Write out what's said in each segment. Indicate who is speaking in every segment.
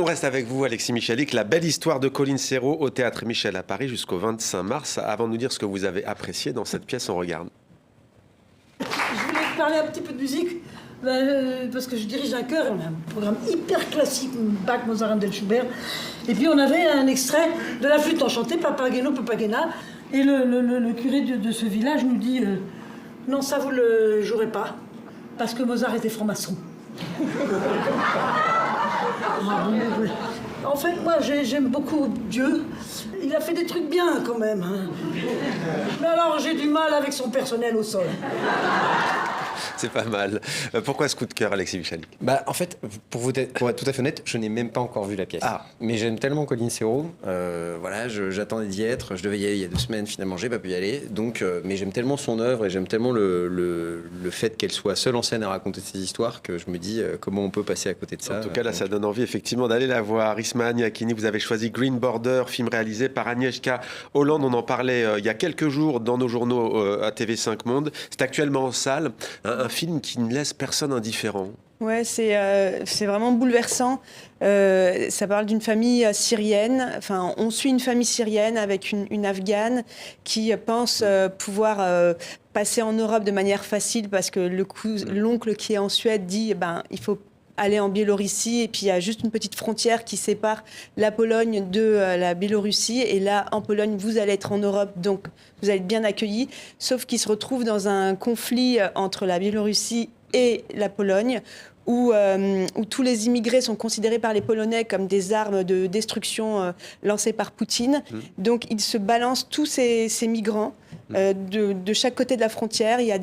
Speaker 1: On reste avec vous, Alexis Michalik. La belle histoire de Colline Serrault au Théâtre Michel à Paris jusqu'au 25 mars. Avant de nous dire ce que vous avez apprécié dans cette pièce, on regarde.
Speaker 2: Je voulais parler un petit peu de musique, parce que je dirige un chœur, on a un programme hyper classique, Bach, Mozart, Handel, Schubert. Et puis on avait un extrait de la flûte enchantée, Papageno, Papagena. Et le curé de ce village nous dit non, ça vous le jouerez pas, parce que Mozart était franc-maçon. En fait, moi, j'aime beaucoup Dieu. Il a fait des trucs bien, quand même. Hein. Mais alors, j'ai du mal avec son personnel au sol.
Speaker 1: C'est pas mal. Pourquoi ce coup de cœur, Alexis Michalik?
Speaker 3: En fait, pour être tout à fait honnête, je n'ai même pas encore vu la pièce.
Speaker 1: Ah.
Speaker 3: Mais j'aime tellement Colline Serrault. Voilà, j'attendais d'y être. Je devais y aller il y a 2 semaines. Finalement, j'ai pas pu y aller. Donc, mais j'aime tellement son œuvre et j'aime tellement le fait qu'elle soit seule en scène à raconter ses histoires que je me dis comment on peut passer à côté de ça.
Speaker 1: En tout cas, là, ça donne envie effectivement d'aller la voir. Isma Niakini, vous avez choisi Green Border, film réalisé par Agnieszka Holland. On en parlait il y a quelques jours dans nos journaux à TV5 Monde. C'est actuellement en salle. Un film qui ne laisse personne indifférent.
Speaker 4: Ouais, c'est vraiment bouleversant. Ça parle d'une famille syrienne. Enfin, on suit une famille syrienne avec une Afghane qui pense pouvoir passer en Europe de manière facile parce que l'oncle qui est en Suède dit il faut aller en Biélorussie et puis il y a juste une petite frontière qui sépare la Pologne de la Biélorussie et là en Pologne vous allez être en Europe donc vous allez être bien accueillis sauf qu'ils se retrouvent dans un conflit entre la Biélorussie et la Pologne où tous les immigrés sont considérés par les Polonais comme des armes de destruction lancées par Poutine. Donc ils se balancent tous ces migrants de chaque côté de la frontière. Il y a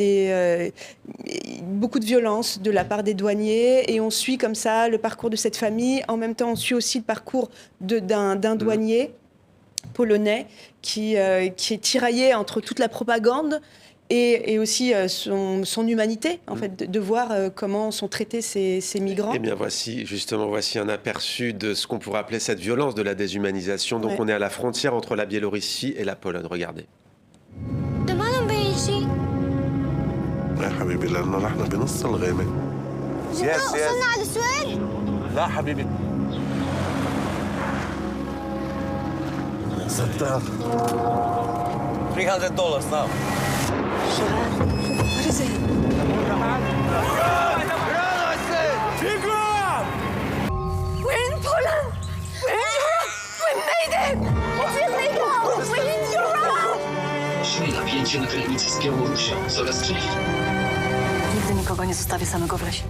Speaker 4: beaucoup de violence de la part des douaniers et on suit comme ça le parcours de cette famille. En même temps, on suit aussi le parcours d'un douanier polonais qui est tiraillé entre toute la propagande et aussi son humanité, en fait, de voir comment sont traités ces migrants.
Speaker 1: Eh bien, voici un aperçu de ce qu'on pourrait appeler cette violence de la déshumanisation. Donc, on est à la frontière entre la Biélorussie et la Pologne. Regardez.
Speaker 5: يا حبيبي لأنه نحن بنص الغابة.
Speaker 6: وصلنا على السؤال؟
Speaker 5: لا حبيبي. ستار. $300 now.
Speaker 4: What is it?
Speaker 6: We're in Poland! We're in Europe! We made it! It's illegal! We're in Europe!
Speaker 7: Szli napięcie na granicy z Białorusią. Coraz częściej.
Speaker 6: Nigdy nikogo nie zostawię samego w lesie.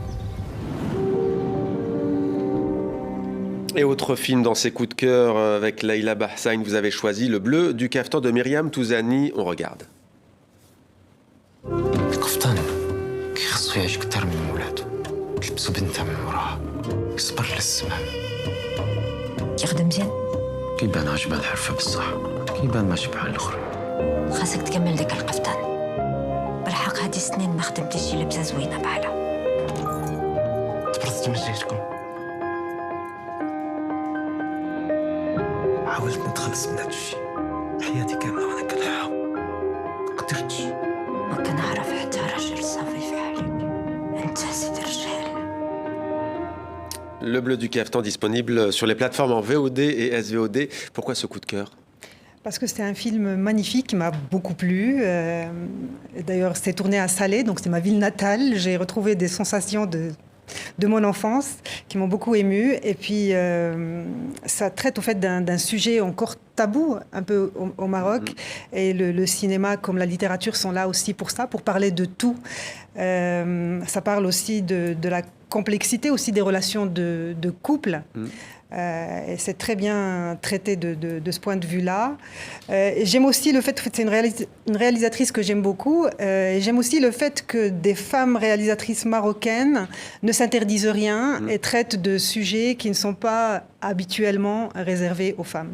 Speaker 1: Et autre film dans ses coups de cœur avec Leïla Bahsain, vous avez choisi Le Bleu du Caftan de Myriam Touzani. On regarde.
Speaker 7: القفطان كيخصو يعيش كتر من ولادو تلبسو بنتها من وراها يصبر للسماء
Speaker 6: يخدم مزيان؟
Speaker 7: كيبان عجبان الحرفة بصح كيبان ما شبعان الآخرين
Speaker 6: خاصك تكمل ديك القفطان بالحق هادي السنين ما خدمتيش شي لبسة زوينة بحالها
Speaker 7: تبرزت من جهتكم حاولت نتخلص من هاد الشيء حياتي كاملة وانا كنحاول ما قدرتش
Speaker 6: ما كنعرف حتى راجل صافي في حالك انت سيد الرجال.
Speaker 1: Le Bleu du Caftan disponible sur les plateformes en VOD et SVOD. Pourquoi ce coup de cœur?
Speaker 8: Parce que c'était un film magnifique qui m'a beaucoup plu. D'ailleurs, c'était tourné à Salé, donc c'est ma ville natale. J'ai retrouvé des sensations de mon enfance qui m'ont beaucoup émue. Et puis, ça traite au fait d'un sujet encore tabou un peu au Maroc. Et le cinéma comme la littérature sont là aussi pour ça, pour parler de tout. Ça parle aussi de la complexité aussi des relations de couple. Et c'est très bien traité de ce point de vue-là. J'aime aussi le fait, c'est une réalisatrice que j'aime beaucoup, et j'aime aussi le fait que des femmes réalisatrices marocaines ne s'interdisent rien et traitent de sujets qui ne sont pas habituellement réservés aux femmes.